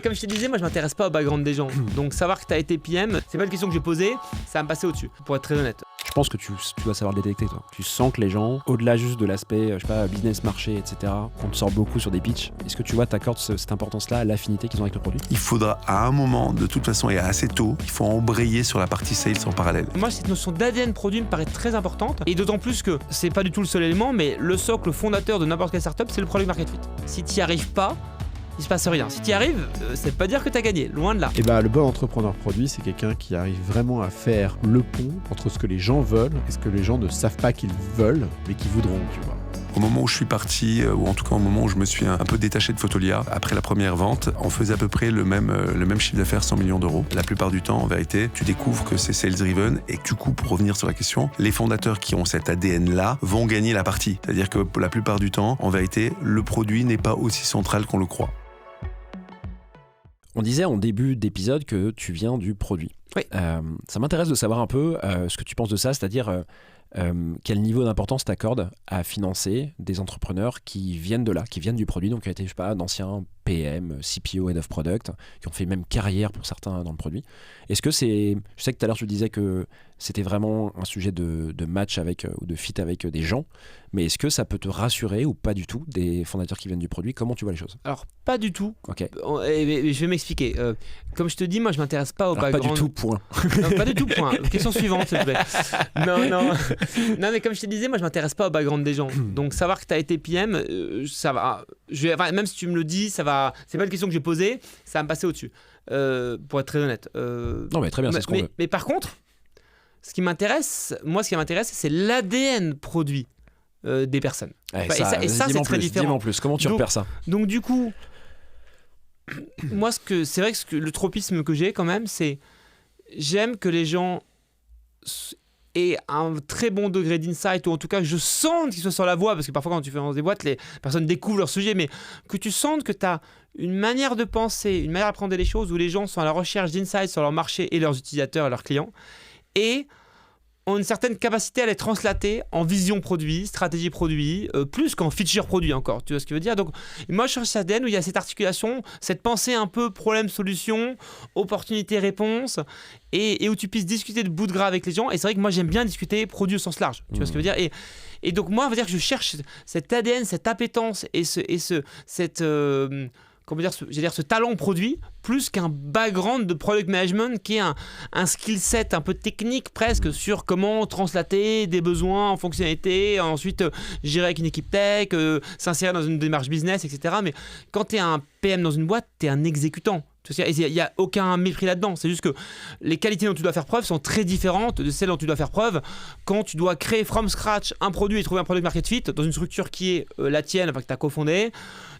Comme je te disais, moi je m'intéresse pas au background des gens. Donc savoir que tu as été PM, c'est pas une question que j'ai posée, ça va me passer au-dessus, pour être très honnête. Je pense que tu dois savoir le détecter, toi. Tu sens que les gens, au-delà juste de l'aspect, je sais pas, business, marché, etc., qu'on te sort beaucoup sur des pitchs, est-ce que tu vois, t'accordes cette importance-là à l'affinité qu'ils ont avec le produit ? Il faudra à un moment, de toute façon et assez tôt, il faut embrayer sur la partie sales en parallèle. Moi, cette notion d'ADN produit me paraît très importante, et d'autant plus que c'est pas du tout le seul élément, mais le socle fondateur de n'importe quelle startup, c'est le product market fit. Si tu n'y arrives pas, il se passe rien. Si tu y arrives, ça veut pas dire que tu as gagné, loin de là. Et le bon entrepreneur produit, c'est quelqu'un qui arrive vraiment à faire le pont entre ce que les gens veulent et ce que les gens ne savent pas qu'ils veulent, mais qu'ils voudront, tu vois. Au moment où je suis parti, ou en tout cas au moment où je me suis un peu détaché de Fotolia, après la première vente, on faisait à peu près le même chiffre d'affaires, 100 millions d'euros. La plupart du temps, en vérité, tu découvres que c'est sales-driven et que du coup, pour revenir sur la question, les fondateurs qui ont cet ADN-là vont gagner la partie. C'est-à-dire que pour la plupart du temps, en vérité, le produit n'est pas aussi central qu'on le croit. On disait en début d'épisode que tu viens du produit. Oui. Ça m'intéresse de savoir un peu ce que tu penses de ça, c'est-à-dire quel niveau d'importance t'accordes à financer des entrepreneurs qui viennent de là, qui viennent du produit, donc qui ont été, je sais pas, d'anciens PM, CPO, Head of Product, qui ont fait même carrière pour certains dans le produit. Est-ce que c'est... Je sais que tout à l'heure tu disais que c'était vraiment un sujet de match avec, ou de fit avec des gens, mais est-ce que ça peut te rassurer ou pas du tout, des fondateurs qui viennent du produit ? Comment tu vois les choses ? Alors, pas du tout. Ok. Et je vais m'expliquer. Comme je te dis, moi je m'intéresse pas au Alors, background. pas du tout, point. Non, pas du tout, point. Question suivante, s'il te plaît. Non, mais comme je te disais, moi je m'intéresse pas au background des gens. Donc savoir que tu as été PM, ça va. Même si tu me le dis, ça va. C'est pas une question que j'ai posée, ça va me passer au-dessus. Pour être très honnête. Non, mais très bien, c'est ce qu'on veut. Mais par contre, ce qui m'intéresse, c'est l'ADN produit des personnes. Ouais, et ça c'est très différent. Dis-moi en plus, comment tu repères ça ? Donc du coup, moi c'est vrai que le tropisme que j'ai quand même, c'est j'aime que les gens aient un très bon degré d'insight, ou en tout cas je sente qu'ils soient sur la voie, parce que parfois quand tu fais dans des boîtes, les personnes découvrent leur sujet, mais que tu sentes que tu as une manière de penser, une manière d'apprendre les choses, où les gens sont à la recherche d'insights sur leur marché et leurs utilisateurs et leurs clients, et ont une certaine capacité à les translater en vision produit, stratégie produit, plus qu'en feature produit encore, tu vois ce que je veux dire. Donc moi je cherche cet ADN où il y a cette articulation, cette pensée un peu problème-solution, opportunité-réponse, et où tu puisses discuter de bout de gras avec les gens. Et c'est vrai que moi j'aime bien discuter produit au sens large, tu vois ce que je veux dire. Et donc moi on va dire que je cherche cet ADN, cette appétence et ce talent produit, plus qu'un background de product management qui est un skill set un peu technique presque sur comment translater des besoins en fonctionnalité, ensuite gérer avec une équipe tech, s'insérer dans une démarche business, etc. Mais quand tu es un PM dans une boîte, tu es un exécutant. Il n'y a aucun mépris là-dedans. C'est juste que les qualités dont tu dois faire preuve sont très différentes de celles dont tu dois faire preuve quand tu dois créer from scratch un produit et trouver un product market fit dans une structure qui est la tienne, enfin, que tu as cofondée.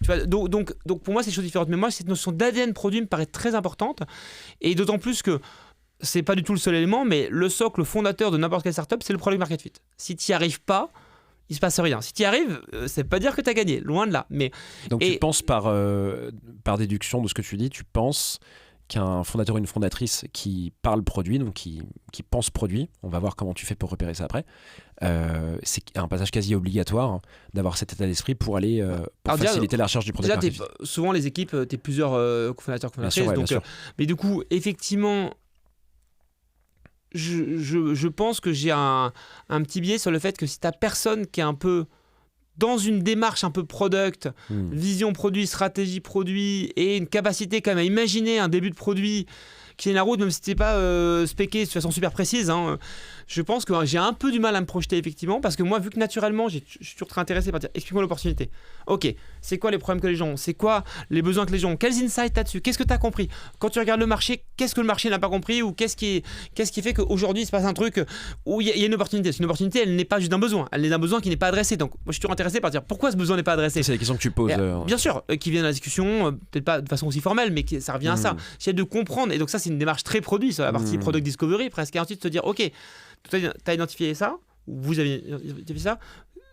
Tu vois, donc pour moi, c'est des choses différentes. Mais moi, cette notion d'ADN produit me paraît très importante. Et d'autant plus que c'est pas du tout le seul élément, mais le socle fondateur de n'importe quelle startup, c'est le product market fit. Si tu n'y arrives pas, il se passe rien. Si tu y arrives, ça veut pas dire que tu as gagné, loin de là. Donc tu penses par déduction de ce que tu dis, tu penses qu'un fondateur ou une fondatrice qui parle produit, donc qui pense produit, on va voir comment tu fais pour repérer ça après, c'est un passage quasi obligatoire d'avoir cet état d'esprit pour aller faciliter la recherche du produit. Déjà, souvent les équipes, tu es plusieurs fondateurs, fondatrices. Bien sûr. Mais du coup, effectivement, je pense que j'ai un petit biais sur le fait que si t'as personne qui est un peu dans une démarche un peu product, vision produit, stratégie produit, et une capacité quand même à imaginer un début de produit qui tienne la route, même si t'es pas spéqué de façon super précise, hein, je pense que j'ai un peu du mal à me projeter effectivement, parce que moi, vu que naturellement, je suis toujours très intéressé par dire explique-moi l'opportunité. Ok, c'est quoi les problèmes que les gens ont ? C'est quoi les besoins que les gens ont ? Quels insights t'as dessus ? Qu'est-ce que t'as compris ? Quand tu regardes le marché, qu'est-ce que le marché n'a pas compris ? Ou qu'est-ce qui fait qu'aujourd'hui il se passe un truc où il y a une opportunité ? Une opportunité, elle n'est pas juste d'un besoin, elle est d'un besoin qui n'est pas adressé. Donc moi je suis toujours intéressé par dire pourquoi ce besoin n'est pas adressé. C'est la question que tu poses. Bien sûr, qui viennent à la discussion, peut-être pas de façon aussi formelle, mais ça revient à ça. J'essaie de comprendre, et donc ça c'est une démarche très produit sur la partie product discovery presque, et ensuite te dire ok, tu as identifié ça, ou vous avez identifié ça,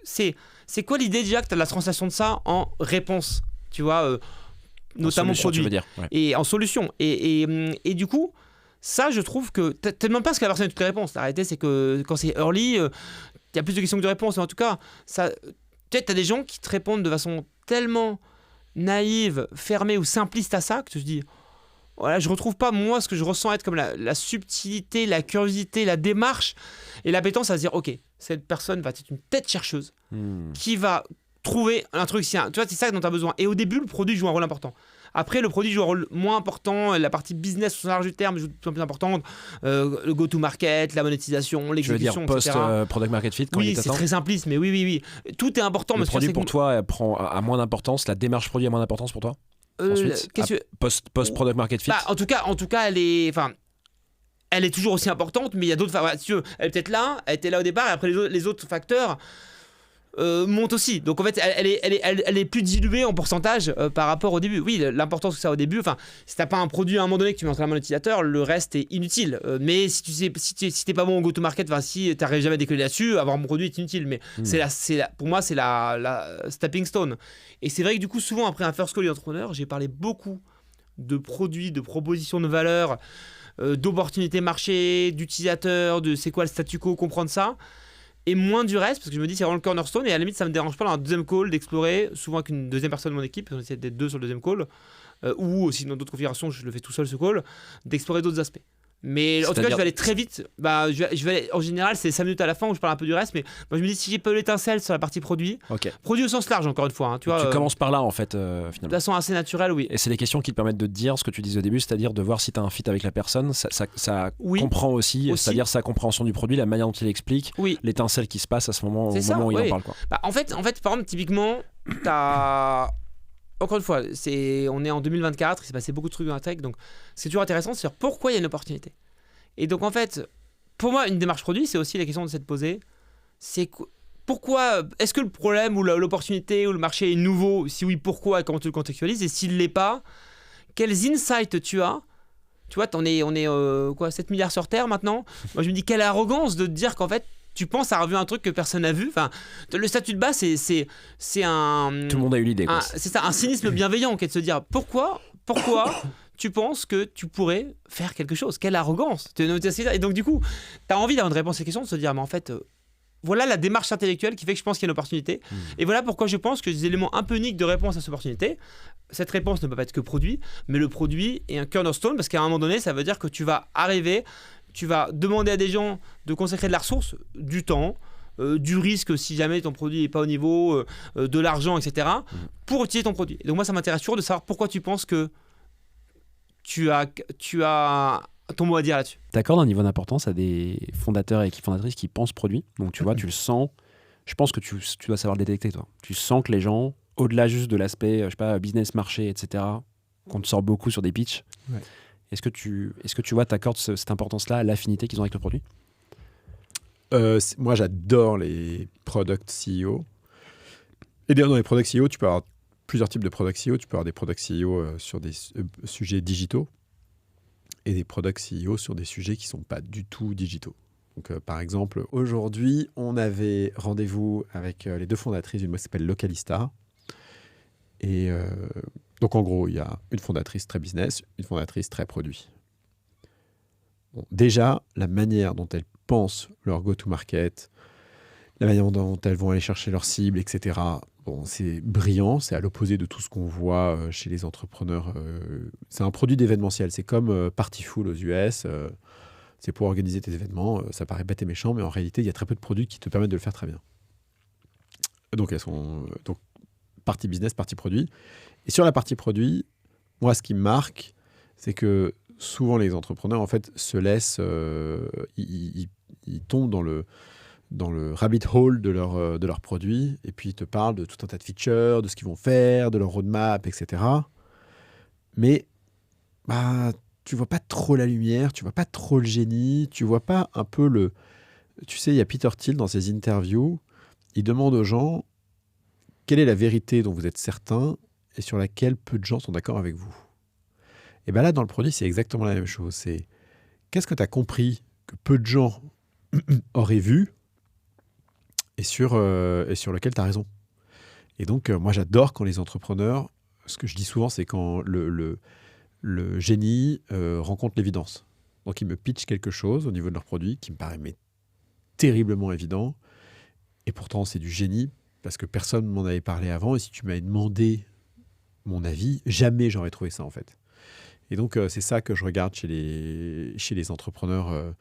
c'est quoi l'idée déjà que tu as de la translation de ça en réponse, tu vois, notamment solution, produit, tu veux dire, ouais. Et en solution, et du coup ça je trouve que tu ne demandes pas ce que la personne ait toutes les réponses. La réalité c'est que quand c'est early, il y a plus de questions que de réponses, mais en tout cas ça, tu as des gens qui te répondent de façon tellement naïve, fermée ou simpliste à ça, que tu te dis, voilà, je retrouve pas moi ce que je ressens être comme la subtilité, la curiosité, la démarche et l'appétence à se dire, ok, cette personne va être une tête chercheuse qui va trouver un truc, tu vois, c'est ça dont tu as besoin. Et au début, le produit joue un rôle important. Après, le produit joue un rôle moins important, la partie business au sens large du terme joue de plus en plus importante, le go-to-market, la monétisation, l'exécution, etc. Post-product market fit, quand oui, c'est très simpliste, mais oui. Tout est important. Le produit pour toi a moins d'importance, la démarche produit a moins d'importance pour toi ensuite, post-product market fit. En tout cas, elle est toujours aussi importante, mais il y a d'autres facteurs. Si tu veux, elle est peut-être là, elle était là au départ, et après les autres facteurs monte aussi. Donc en fait, elle est plus diluée en pourcentage par rapport au début. Oui, l'importance que ça a au début. Enfin, si t'as pas un produit à un moment donné que tu mets entre la main de l'utilisateur, le reste est inutile. Mais si t'es pas bon au go-to-market, si t'arrives jamais à décoller là-dessus, avoir un bon produit est inutile. Mais pour moi, c'est la stepping stone. Et c'est vrai que du coup, souvent après un first call d'entrepreneur, j'ai parlé beaucoup de produits, de propositions de valeur, d'opportunités marché, d'utilisateurs, de c'est quoi le statu quo, comprendre ça. Et moins du reste, parce que je me dis c'est vraiment le cornerstone, et à la limite ça me dérange pas dans un deuxième call d'explorer, souvent avec une deuxième personne de mon équipe, on essaie d'être 2 sur le deuxième call, ou aussi dans d'autres configurations, je le fais tout seul ce call, d'explorer d'autres aspects. Mais en tout cas, je vais aller très vite. En général, c'est 5 minutes à la fin où je parle un peu du reste, mais moi je me dis si j'ai pas eu l'étincelle sur la partie produit, produit au sens large encore une fois. Tu commences par là en fait, finalement. De façon assez naturelle, oui. Et c'est les questions qui te permettent de te dire ce que tu disais au début, c'est-à-dire de voir si tu as un fit avec la personne. Ça comprend aussi, c'est-à-dire sa compréhension du produit, la manière dont il explique, l'étincelle qui se passe à ce moment, au moment où il en parle. Quoi. En fait, par exemple, typiquement, t'as. Encore une fois, on est en 2024, il s'est passé beaucoup de trucs dans la tech, donc ce qui est toujours intéressant, c'est pourquoi il y a une opportunité. Et donc en fait, pour moi, une démarche produit, c'est aussi la question de se poser, c'est pourquoi, est-ce que le problème ou l'opportunité ou le marché est nouveau? Si oui, pourquoi et comment tu le contextualises? Et s'il ne l'est pas, quels insights tu as? Tu vois, on est 7 milliards sur Terre maintenant. Moi je me dis, quelle arrogance de te dire qu'en fait, tu penses avoir vu un truc que personne n'a vu. Enfin, le statut de base, c'est un... Tout le monde a eu l'idée. C'est ça, un cynisme bienveillant qui est de se dire pourquoi tu penses que tu pourrais faire quelque chose? Quelle arrogance! Et donc du coup, tu as envie d'avoir une réponse à ces questions, de se dire, mais en fait, voilà la démarche intellectuelle qui fait que je pense qu'il y a une opportunité. Et voilà pourquoi je pense que des éléments un peu uniques de réponse à cette opportunité, cette réponse ne peut pas être que produit, mais le produit est un cornerstone, parce qu'à un moment donné, ça veut dire que tu vas arriver... Tu vas demander à des gens de consacrer de la ressource, du temps, du risque si jamais ton produit n'est pas au niveau, de l'argent, etc., pour utiliser ton produit. Et donc moi, ça m'intéresse toujours de savoir pourquoi tu penses que tu as ton mot à dire là-dessus. T'accordes un niveau d'importance à des fondateurs et équipes fondatrices qui pensent produit. Donc tu vois, tu le sens. Je pense que tu dois savoir le détecter, toi. Tu sens que les gens, au-delà juste de l'aspect, je sais pas, business, marché, etc., qu'on te sort beaucoup sur des pitchs. Ouais. Est-ce que tu vois, t'accordes cette importance-là à l'affinité qu'ils ont avec le produit? Moi, j'adore les product CEO. Et d'ailleurs, dans les product CEO, tu peux avoir plusieurs types de product CEO. Tu peux avoir des product CEO sur des sujets digitaux et des product CEO sur des sujets qui ne sont pas du tout digitaux. Donc, par exemple, aujourd'hui, on avait rendez-vous avec les 2 fondatrices d'une boîte qui s'appelle Localista. Et donc, en gros, il y a une fondatrice très business, une fondatrice très produit. Bon, déjà, la manière dont elles pensent leur go-to-market, la manière dont elles vont aller chercher leurs cibles, etc., bon, c'est brillant, c'est à l'opposé de tout ce qu'on voit chez les entrepreneurs. C'est un produit d'événementiel, c'est comme Partyful aux US. C'est pour organiser tes événements, ça paraît bête et méchant, mais en réalité, il y a très peu de produits qui te permettent de le faire très bien. Donc, elles sont... partie business, partie produit. Et sur la partie produit, moi, ce qui me marque, c'est que souvent les entrepreneurs, en fait, se laissent... ils tombent dans le rabbit hole de leur produit, et puis ils te parlent de tout un tas de features, de ce qu'ils vont faire, de leur roadmap, etc. Mais tu vois pas trop la lumière, tu vois pas trop le génie, tu vois pas un peu le... Tu sais, il y a Peter Thiel dans ses interviews, il demande aux gens... Quelle est la vérité dont vous êtes certain et sur laquelle peu de gens sont d'accord avec vous? Et bien là, dans le produit, c'est exactement la même chose. C'est qu'est-ce que tu as compris que peu de gens auraient vu et sur lequel tu as raison. Et donc, moi, j'adore quand les entrepreneurs, ce que je dis souvent, c'est quand le génie rencontre l'évidence. Donc, ils me pitchent quelque chose au niveau de leur produit qui me paraît terriblement évident. Et pourtant, c'est du génie. Parce que personne ne m'en avait parlé avant. Et si tu m'avais demandé mon avis, jamais j'aurais trouvé ça en fait. Et donc, c'est ça que je regarde chez les entrepreneurs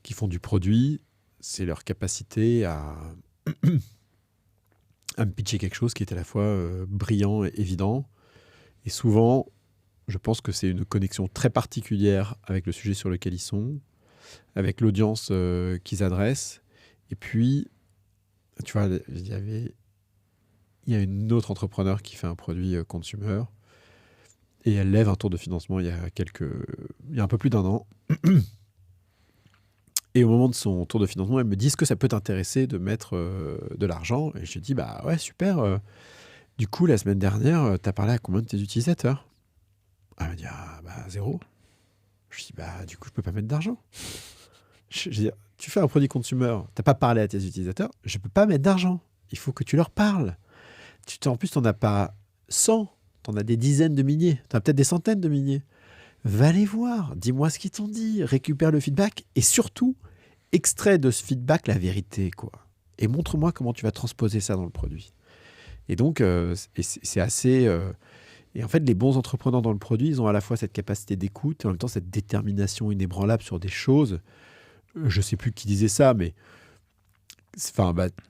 qui font du produit, c'est leur capacité à me pitcher quelque chose qui est à la fois brillant et évident. Et souvent, je pense que c'est une connexion très particulière avec le sujet sur lequel ils sont, avec l'audience qu'ils adressent. Et puis, tu vois, il y a une autre entrepreneur qui fait un produit consumer et elle lève un tour de financement il y a un peu plus d'1 an. Et au moment de son tour de financement, elle me dit, est-ce que ça peut t'intéresser de mettre de l'argent ? Et je lui dis, bah ouais, super. Du coup, la semaine dernière, tu as parlé à combien de tes utilisateurs ? Elle me dit, 0. Je lui dis, du coup, je peux pas mettre d'argent. Je veux dire, tu fais un produit consumer, t'as pas parlé à tes utilisateurs, je peux pas mettre d'argent. Il faut que tu leur parles. En plus, t'en as pas 100, t'en as des dizaines de milliers, t'en as peut-être des centaines de milliers. Va les voir, dis-moi ce qu'ils t'ont dit, récupère le feedback et surtout, extrais de ce feedback la vérité, quoi. Et montre-moi comment tu vas transposer ça dans le produit. Et donc, c'est assez... Et en fait, les bons entrepreneurs dans le produit, ils ont à la fois cette capacité d'écoute et en même temps cette détermination inébranlable sur des choses. Je ne sais plus qui disait ça, mais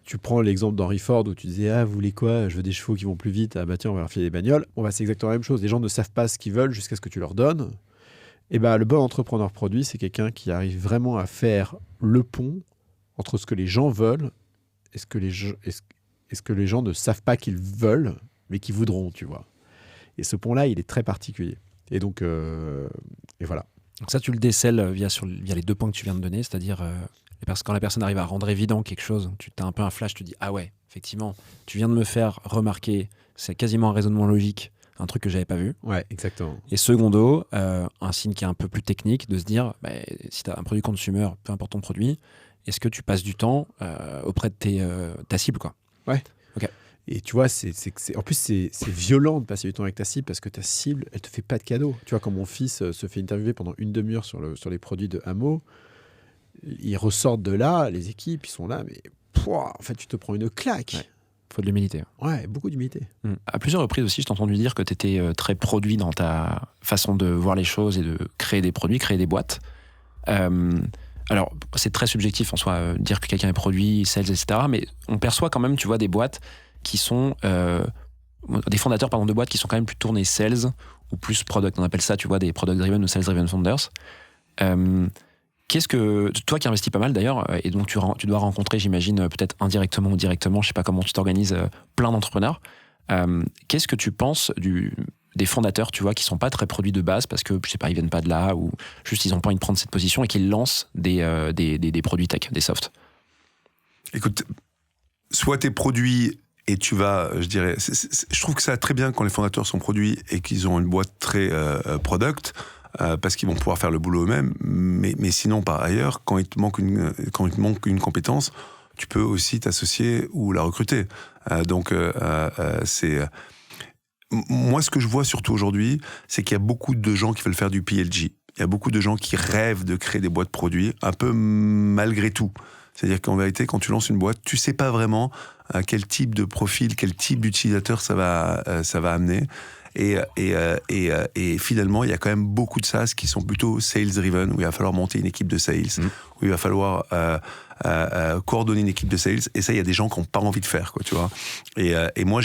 tu prends l'exemple d'Henry Ford où tu disais « vous voulez quoi ? Je veux des chevaux qui vont plus vite. Tiens, on va leur filer des bagnoles. » C'est exactement la même chose. Les gens ne savent pas ce qu'ils veulent jusqu'à ce que tu leur donnes. Et le bon entrepreneur produit, c'est quelqu'un qui arrive vraiment à faire le pont entre ce que les gens veulent et ce que les gens ne savent pas qu'ils veulent, mais qu'ils voudront, tu vois. Et ce pont-là, il est très particulier. Et donc, et voilà. Donc ça, tu le décèles via les 2 points que tu viens de donner, c'est-à-dire quand la personne arrive à rendre évident quelque chose, tu as un peu un flash, tu te dis « Ah ouais, effectivement, tu viens de me faire remarquer, c'est quasiment un raisonnement logique, un truc que j'avais pas vu. » Ouais, exactement. Et secondo, un signe qui est un peu plus technique, de se dire si tu as un produit consumer, peu importe ton produit, est-ce que tu passes du temps auprès de ta cible, quoi. Ouais. Ok. Et tu vois, en plus, c'est violent de passer du temps avec ta cible parce que ta cible, elle te fait pas de cadeau. Tu vois, quand mon fils se fait interviewer pendant une demi-heure sur les produits de Hameau, ils ressortent de là, les équipes, ils sont là, mais en fait, tu te prends une claque. Ouais. Faut de l'humilité. Ouais, beaucoup d'humilité. À plusieurs reprises aussi, je t'ai entendu dire que tu étais très produit dans ta façon de voir les choses et de créer des produits, créer des boîtes. Alors, c'est très subjectif en soi, dire que quelqu'un est produit, sales, etc. Mais on perçoit quand même, tu vois, des boîtes qui sont... des fondateurs, de boîtes qui sont quand même plus tournés sales ou plus product. On appelle ça, tu vois, des product-driven ou sales-driven founders. Qu'est-ce que... Toi qui investis pas mal d'ailleurs, et donc tu dois rencontrer, j'imagine, peut-être indirectement ou directement, je sais pas comment tu t'organises, plein d'entrepreneurs. Qu'est-ce que tu penses des fondateurs, tu vois, qui sont pas très produits de base parce que, je sais pas, ils viennent pas de là ou juste ils ont pas envie de prendre cette position et qui lancent des produits tech, des softs? Écoute, soit tes produits et tu vas, je dirais, je trouve que ça va très bien quand les fondateurs sont produits et qu'ils ont une boîte très product, parce qu'ils vont pouvoir faire le boulot eux-mêmes, mais sinon, par ailleurs, quand il te manque une compétence, tu peux aussi t'associer ou la recruter. Moi, ce que je vois surtout aujourd'hui, c'est qu'il y a beaucoup de gens qui veulent faire du PLG. Il y a beaucoup de gens qui rêvent de créer des boîtes produits, un peu malgré tout. C'est-à-dire qu'en vérité, quand tu lances une boîte, tu sais pas vraiment quel type de profil, quel type d'utilisateur ça va amener. Et finalement, il y a quand même beaucoup de SaaS qui sont plutôt sales-driven, où il va falloir monter une équipe de sales, où il va falloir coordonner une équipe de sales. Et ça, il y a des gens qui n'ont pas envie de faire, quoi, tu vois. Et moi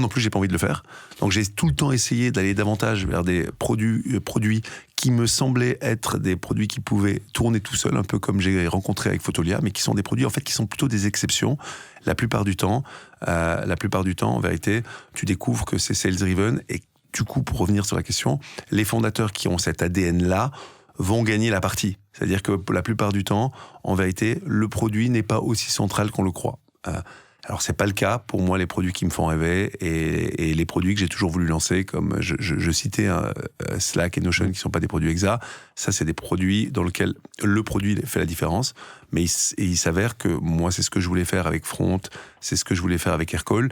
non plus, j'ai pas envie de le faire. Donc, j'ai tout le temps essayé d'aller davantage vers des produits qui me semblaient être des produits qui pouvaient tourner tout seuls, un peu comme j'ai rencontré avec Fotolia, mais qui sont des produits, en fait, qui sont plutôt des exceptions. La plupart du temps, en vérité, tu découvres que c'est sales-driven. Et du coup, pour revenir sur la question, les fondateurs qui ont cet ADN-là vont gagner la partie. C'est-à-dire que la plupart du temps, en vérité, le produit n'est pas aussi central qu'on le croit. Alors, c'est pas le cas pour moi, les produits qui me font rêver et les produits que j'ai toujours voulu lancer, comme je citais Slack et Notion, qui sont pas des produits exa. Ça, c'est des produits dans lesquels le produit fait la différence. Mais il s'avère que moi, c'est ce que je voulais faire avec Front, c'est ce que je voulais faire avec Aircall.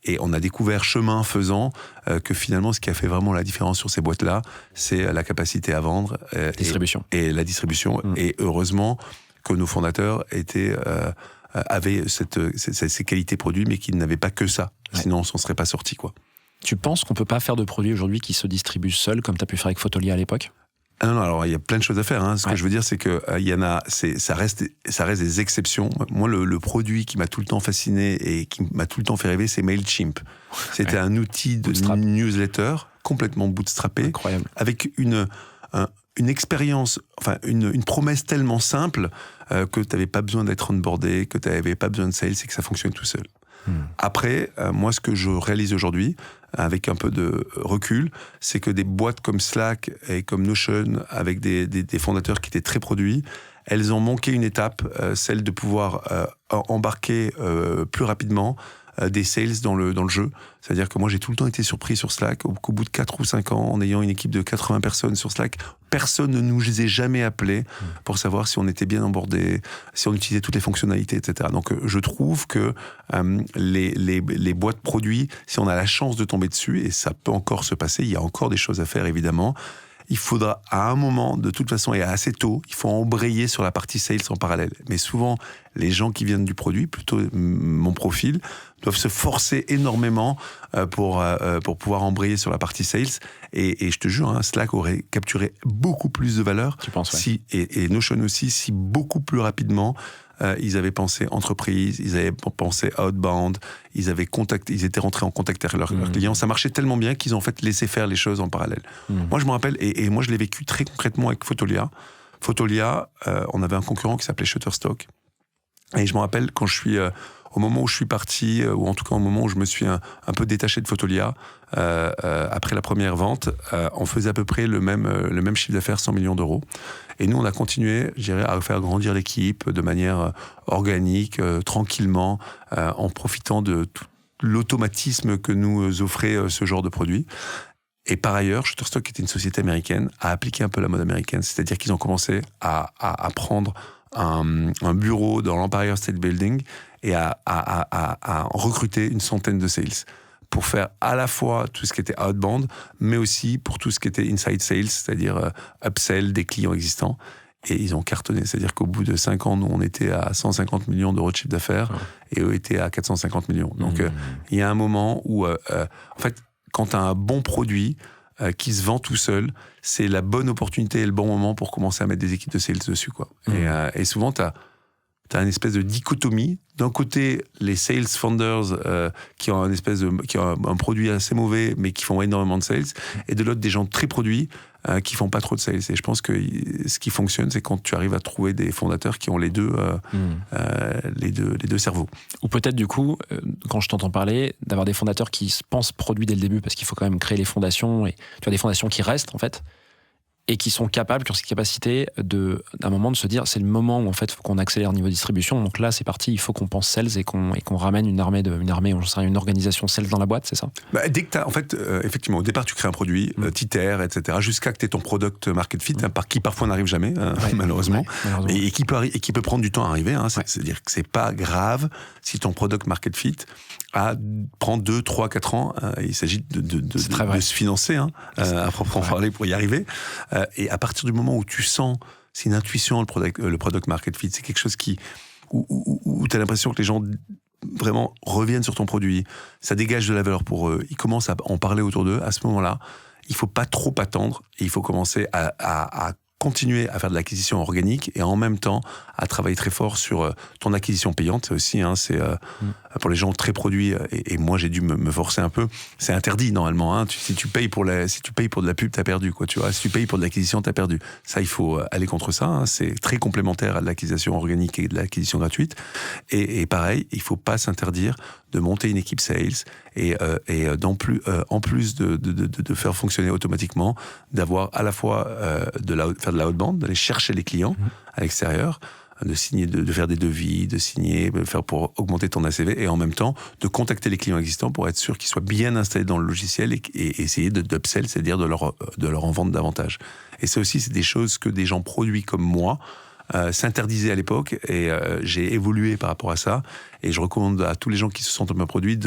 Et on a découvert, chemin faisant, que finalement, ce qui a fait vraiment la différence sur ces boîtes-là, c'est la capacité à vendre. Distribution. Et la distribution. Et heureusement que nos fondateurs avaient ces qualités produits, mais qu'ils n'avaient pas que ça. Sinon, on s'en serait pas sorti, quoi. Tu penses qu'on peut pas faire de produits aujourd'hui qui se distribuent seuls, comme tu as pu faire avec Fotolia à l'époque? Ah non, alors il y a plein de choses à faire. Hein. Ce que je veux dire, c'est que ça reste des exceptions. Moi, le produit qui m'a tout le temps fasciné et qui m'a tout le temps fait rêver, c'est Mailchimp. C'était un outil de newsletter complètement bootstrappé, incroyable, avec une expérience, enfin une promesse tellement simple que tu n'avais pas besoin d'être onboardé, que tu n'avais pas besoin de sales et que ça fonctionne tout seul. Après, moi, ce que je réalise aujourd'hui, avec un peu de recul, c'est que des boîtes comme Slack et comme Notion, avec des fondateurs qui étaient très produits, elles ont manqué une étape, celle de pouvoir embarquer plus rapidement des sales dans le jeu. C'est-à-dire que moi, j'ai tout le temps été surpris sur Slack, qu'au bout de 4 ou 5 ans, en ayant une équipe de 80 personnes sur Slack, personne ne nous a jamais appelés pour savoir si on était bien onboardé, si on utilisait toutes les fonctionnalités, etc. Donc, je trouve que les boîtes produits, si on a la chance de tomber dessus, et ça peut encore se passer, il y a encore des choses à faire, évidemment, il faudra, à un moment, de toute façon, et assez tôt, il faut embrayer sur la partie sales en parallèle. Mais souvent, les gens qui viennent du produit, plutôt mon profil, doivent se forcer énormément pour pouvoir embrayer sur la partie sales. Et je te jure, hein, Slack aurait capturé beaucoup plus de valeur. Tu penses, ouais. Et Notion aussi, si beaucoup plus rapidement, ils avaient pensé entreprise, ils avaient pensé outbound, ils étaient rentrés en contact avec leurs clients. Ça marchait tellement bien qu'ils ont en fait laissé faire les choses en parallèle. Moi, je me rappelle, et moi, je l'ai vécu très concrètement avec Fotolia. Fotolia, on avait un concurrent qui s'appelait Shutterstock. Et je me rappelle quand au moment où je suis parti, ou en tout cas au moment où je me suis un peu détaché de Fotolia, après la première vente, on faisait à peu près le même chiffre d'affaires, 100 millions d'euros. Et nous, on a continué, je dirais, à faire grandir l'équipe de manière organique, tranquillement, en profitant de tout l'automatisme que nous offrait ce genre de produit. Et par ailleurs, Shutterstock, qui était une société américaine, a appliqué un peu la mode américaine, c'est-à-dire qu'ils ont commencé à prendre un bureau dans l'Empire State Building et à recruter une centaine de sales pour faire à la fois tout ce qui était outbound, mais aussi pour tout ce qui était inside sales, c'est-à-dire upsell des clients existants. Et ils ont cartonné. C'est-à-dire qu'au bout de 5 ans, nous, on était à 150 millions d'euros de chiffre d'affaires et eux étaient à 450 millions. Donc, il y a un moment où, en fait, quand tu as un bon produit qui se vend tout seul, c'est la bonne opportunité et le bon moment pour commencer à mettre des équipes de sales dessus, quoi. Et souvent, tu as une espèce de dichotomie. D'un côté, les sales founders qui ont un produit assez mauvais, mais qui font énormément de sales, et de l'autre, des gens très produits qui font pas trop de sales. Et je pense que ce qui fonctionne, c'est quand tu arrives à trouver des fondateurs qui ont les deux cerveaux. Ou peut-être, du coup, quand je t'entends parler, d'avoir des fondateurs qui se pensent produits dès le début, parce qu'il faut quand même créer les fondations, et tu as des fondations qui restent, en fait, et qui sont capables, qui ont cette capacité à un moment de se dire, c'est le moment où en fait, il faut qu'on accélère niveau distribution. Donc là, c'est parti, il faut qu'on pense sales et qu'on ramène une organisation sales dans la boîte, c'est ça? Dès que tu as, en fait, effectivement, au départ, tu crées un produit, t'itères, etc., jusqu'à que tu aies ton product market fit, qui parfois n'arrive jamais, malheureusement, et qui peut prendre du temps à arriver. C'est-à-dire que c'est pas grave si ton product market fit prend 2, 3, 4 ans. Il s'agit de se financer, à proprement parler, pour y arriver. Et à partir du moment où tu sens, c'est une intuition, le product market fit, c'est quelque chose où tu as l'impression que les gens vraiment reviennent sur ton produit, ça dégage de la valeur pour eux, ils commencent à en parler autour d'eux. À ce moment-là, il faut pas trop attendre et il faut commencer à continuer à faire de l'acquisition organique et en même temps à travailler très fort sur ton acquisition payante. C'est aussi, pour les gens très produits, et moi j'ai dû me forcer un peu, c'est interdit normalement. Si tu payes pour de la pub, t'as perdu, quoi, tu vois. Si tu payes pour de l'acquisition, t'as perdu. Ça, il faut aller contre ça. C'est très complémentaire à de l'acquisition organique et de l'acquisition gratuite. Et pareil, il faut pas s'interdire de monter une équipe sales et en plus de faire fonctionner automatiquement, d'avoir à la fois faire de la outbound, d'aller chercher les clients à l'extérieur, de signer, de faire des devis, de signer, faire pour augmenter ton ACV, et en même temps de contacter les clients existants pour être sûr qu'ils soient bien installés dans le logiciel et essayer d'upsell, c'est-à-dire de leur en vendre davantage. Et ça aussi, c'est des choses que des gens produits comme moi s'interdisaient à l'époque, et j'ai évolué par rapport à ça, et je recommande à tous les gens qui se sentent un peu produits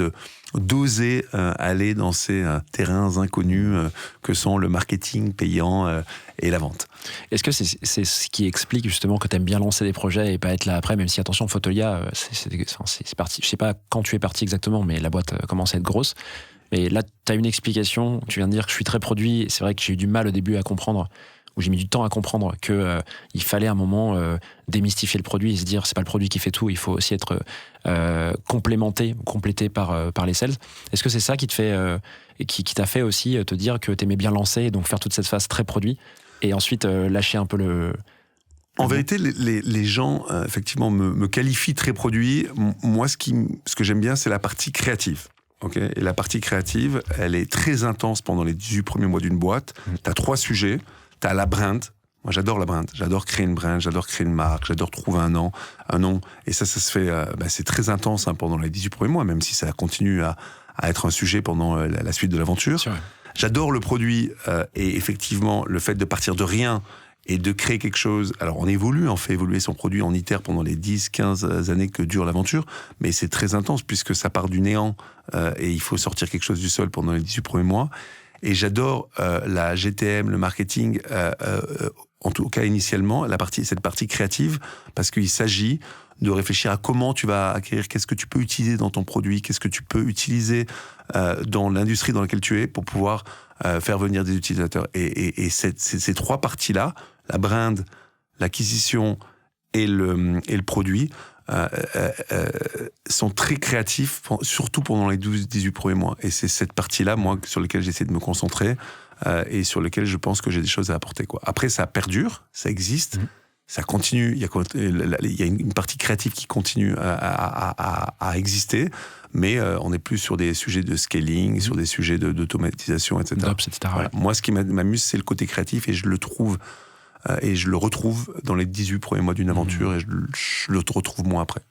d'oser aller dans ces terrains inconnus que sont le marketing payant et la vente. Est-ce que c'est ce qui explique justement que tu aimes bien lancer des projets et pas être là après, même si, attention, Fotolia, c'est parti, je sais pas quand tu es parti exactement, mais la boîte commence à être grosse. Mais là, tu as une explication. Tu viens de dire que je suis très produit. C'est vrai que j'ai eu du mal au début à comprendre, ou j'ai mis du temps à comprendre que il fallait à un moment démystifier le produit et se dire c'est pas le produit qui fait tout, il faut aussi être complété par les sales. Est-ce que c'est ça qui te fait qui t'a fait aussi te dire que t'aimais bien lancer et donc faire toute cette phase très produit et ensuite lâcher un peu le... En vérité, les gens, effectivement, me qualifient très produit. Moi, ce que j'aime bien, c'est la partie créative. Okay, et la partie créative, elle est très intense pendant les 18 premiers mois d'une boîte. Tu as 3 sujets. Tu as la brand. Moi, j'adore la brand. J'adore créer une brand, j'adore créer une marque, j'adore trouver un nom. Et ça se fait... c'est très intense pendant les 18 premiers mois, même si ça continue à être un sujet pendant la suite de l'aventure. J'adore le produit et effectivement, le fait de partir de rien et de créer quelque chose. Alors, on fait évoluer son produit, on itère pendant les 10-15 années que dure l'aventure, mais c'est très intense puisque ça part du néant et il faut sortir quelque chose du sol pendant les 18 premiers mois. Et j'adore la GTM, le marketing, en tout cas initialement, cette partie créative, parce qu'il s'agit de réfléchir à comment tu vas acquérir, qu'est-ce que tu peux utiliser dans ton produit, qu'est-ce que tu peux utiliser dans l'industrie dans laquelle tu es pour pouvoir faire venir des utilisateurs. Et ces 3 parties-là, la brand, l'acquisition et le produit, sont très créatifs, surtout pendant les 12-18 premiers mois. Et c'est cette partie-là, moi, sur laquelle j'essaie de me concentrer et sur laquelle je pense que j'ai des choses à apporter, quoi. Après, ça perdure, ça existe, ça continue. Il y a une partie créative qui continue à exister, mais on n'est plus sur des sujets de scaling, sur des sujets d'automatisation, etc. Voilà. Moi, ce qui m'amuse, c'est le côté créatif et je le trouve... et je le retrouve dans les 18 premiers mois d'une aventure et je le retrouve moins après.